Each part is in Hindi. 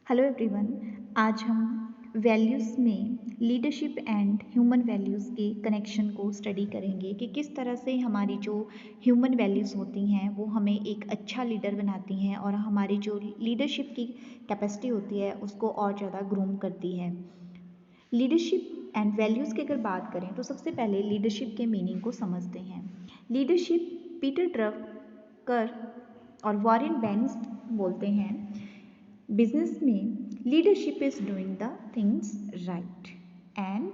Hello everyone. आज हम वैल्यूज़ में लीडरशिप एंड ह्यूमन वैल्यूज़ के कनेक्शन को स्टडी करेंगे कि किस तरह से हमारी जो ह्यूमन वैल्यूज़ होती हैं वो हमें एक अच्छा लीडर बनाती हैं और हमारी जो लीडरशिप की कैपेसिटी होती है उसको और ज़्यादा ग्रूम करती है। लीडरशिप एंड वैल्यूज़ की अगर बात करें तो सबसे पहले लीडरशिप के मीनिंग को समझते हैं। लीडरशिप पीटर ड्रकर और वॉरेन बेन्स बोलते हैं, बिजनेस में leadership is doing the things right and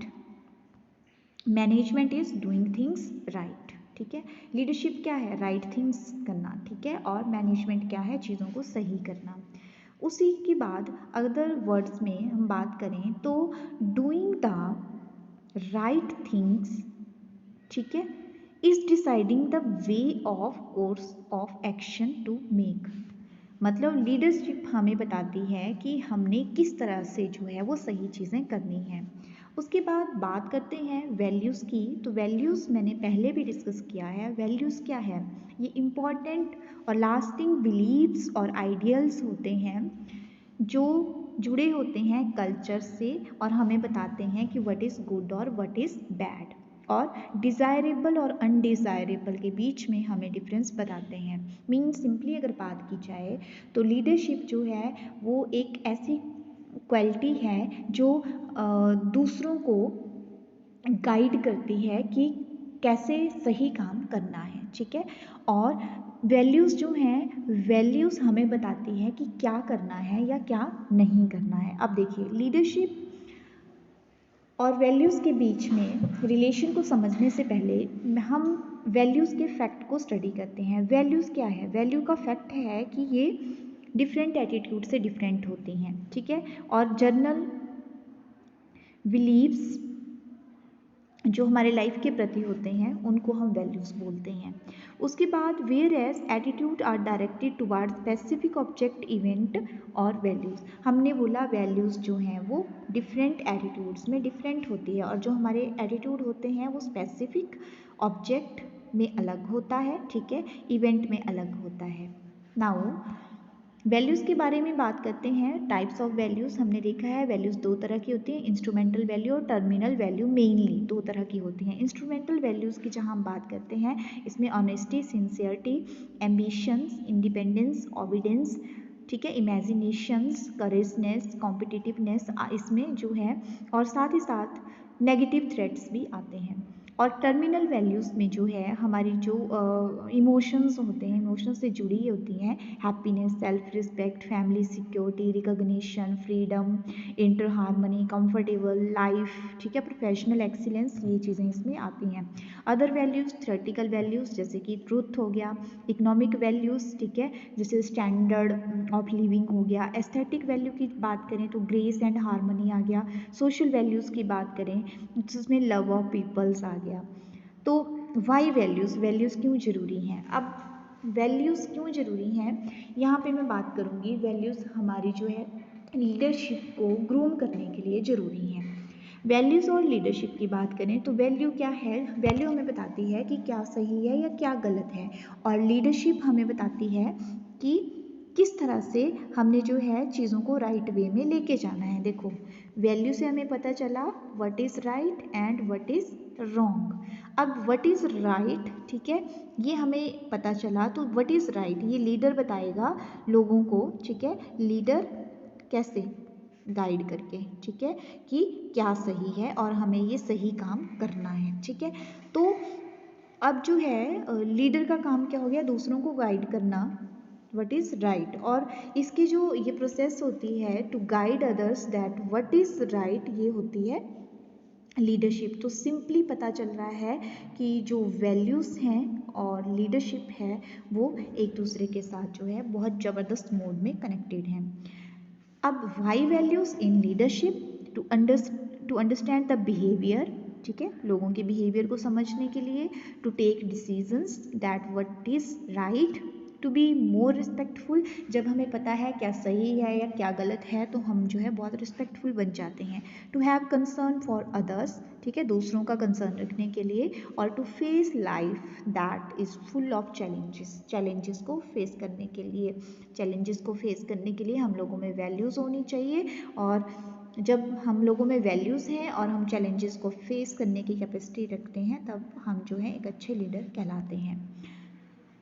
management is doing things right. ठीक है, लीडरशिप क्या है? राइट थिंग्स करना। ठीक है, और मैनेजमेंट क्या है? चीज़ों को सही करना। उसी के बाद अदर वर्ड्स में हम बात करें तो डूइंग द राइट थिंग्स, ठीक है, is deciding the way of course of action to make. मतलब लीडरशिप हमें बताती है कि हमने किस तरह से जो है वो सही चीज़ें करनी हैं। उसके बाद बात करते हैं वैल्यूज़ की। तो वैल्यूज़ मैंने पहले भी डिस्कस किया है। वैल्यूज़ क्या है? ये इम्पॉर्टेंट और लास्टिंग बिलीव्स और आइडियल्स होते हैं जो जुड़े होते हैं कल्चर से और हमें बताते हैं कि व्हाट इज़ गुड और व्हाट इज़ बैड, और डिज़ायरेबल और अनडिज़ायरेबल के बीच में हमें डिफरेंस बताते हैं। मीन सिंपली अगर बात की जाए तो लीडरशिप जो है वो एक ऐसी क्वालिटी है जो दूसरों को गाइड करती है कि कैसे सही काम करना है। ठीक है, और वैल्यूज़ जो हैं, वैल्यूज़ हमें बताती है कि क्या करना है या क्या नहीं करना है। अब देखिए, लीडरशिप और वैल्यूज़ के बीच में रिलेशन को समझने से पहले हम वैल्यूज़ के फैक्ट को स्टडी करते हैं। वैल्यूज़ क्या है? वैल्यू का फैक्ट है कि ये डिफरेंट एटीट्यूड से डिफरेंट होती हैं। ठीक है, और जर्नल बिलीव्स जो हमारे लाइफ के प्रति होते हैं उनको हम वैल्यूज़ बोलते हैं। उसके बाद where as attitude are directed toward specific object event or values. हमने बोला वैल्यूज़ जो हैं वो डिफरेंट एटीट्यूड्स में डिफरेंट होती है और जो हमारे एटीट्यूड होते हैं वो स्पेसिफिक ऑब्जेक्ट में अलग होता है। ठीक है, इवेंट में अलग होता है। नाउ वैल्यूज़ के बारे में बात करते हैं। टाइप्स ऑफ वैल्यूज़ हमने देखा है, वैल्यूज़ दो तरह की होती हैं, इंस्ट्रूमेंटल वैल्यू और टर्मिनल वैल्यू। मेनली दो तरह की होती हैं। इंस्ट्रूमेंटल वैल्यूज़ की जहाँ हम बात करते हैं, इसमें ऑनेस्टी, सिंसियरिटी, एम्बिशंस, इंडिपेंडेंस, ओबीडेंस, ठीक है, इमेजिनेशंस, करेजनेस, कॉम्पिटिटिवनेस इसमें जो है, और साथ ही साथ नेगेटिव थ्रेट्स भी आते हैं। और टर्मिनल वैल्यूज़ में जो है हमारी जो इमोशंस होते हैं, इमोशंस से जुड़ी होती हैं, happiness, self respect, family security, recognition, freedom, inter harmony, comfortable life, ठीक है, प्रोफेशनल एक्सीलेंस, ये चीज़ें इसमें आती हैं। अदर वैल्यूज़, थ्योरेटिकल वैल्यूज़ जैसे कि ट्रूथ हो गया, इकोनॉमिक वैल्यूज़, ठीक है, जैसे स्टैंडर्ड ऑफ लिविंग हो गया। एस्थेटिक वैल्यू की बात करें तो ग्रेस एंड हार्मनी आ गया। सोशल वैल्यूज़ की बात करें जिसमें लव ऑफ पीपल्स आ गया। तो वाई वैल्यूज़, वैल्यूज़ क्यों ज़रूरी हैं? अब वैल्यूज़ क्यों ज़रूरी हैं यहाँ पे मैं बात करूँगी। वैल्यूज़ हमारी जो है लीडरशिप को ग्रूम करने के लिए ज़रूरी हैं। वैल्यूज़ और लीडरशिप की बात करें तो वैल्यू क्या है? वैल्यू हमें बताती है कि क्या सही है या क्या गलत है, और लीडरशिप हमें बताती है कि किस तरह से हमने जो है चीज़ों को राइट वे में लेके जाना है। देखो, वैल्यू से हमें पता चला what is right and what is wrong. अब व्हाट इज़ राइट, ठीक है, ये हमें पता चला, तो व्हाट इज़ राइट ये लीडर बताएगा लोगों को। ठीक है, लीडर कैसे? गाइड करके, ठीक है, कि क्या सही है और हमें ये सही काम करना है। ठीक है, तो अब जो है लीडर का काम क्या हो गया? दूसरों को गाइड करना, व्हाट इज़ राइट, और इसकी जो ये प्रोसेस होती है to guide others that what is right, ये होती है लीडरशिप। तो सिंपली पता चल रहा है कि जो वैल्यूज़ हैं और लीडरशिप है वो एक दूसरे के साथ जो है बहुत ज़बरदस्त मोड में कनेक्टेड हैं। अब why values in leadership to understand the behaviour, ठीक है, लोगों के बिहेवियर को समझने के लिए, to take decisions that what is right, to be more respectful, जब हमें पता है क्या सही है या क्या गलत है तो हम जो है बहुत रिस्पेक्टफुल बन जाते हैं। To have concern for others, ठीक है, दूसरों का कंसर्न रखने के लिए। और to face life that is full of challenges, challenges को फेस करने के लिए, चैलेंजेस को फेस करने के लिए हम लोगों में वैल्यूज़ होनी चाहिए। और जब हम लोगों में वैल्यूज़ हैं और हम चैलेंजेस को फेस करने की कैपेसिटी रखते हैं तब हम जो है एक अच्छे लीडर कहलाते हैं।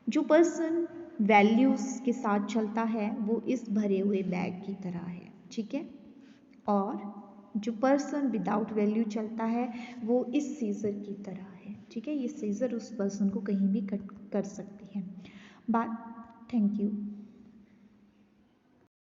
जो पर्सन वैल्यूज़ के साथ चलता है वो इस भरे हुए बैग की तरह है, ठीक है। और जो पर्सन विदाउट वैल्यू चलता है वो इस सीज़र की तरह है, ठीक है। ये सीज़र उस पर्सन को कहीं भी कट कर सकती है। बात, थैंक यू।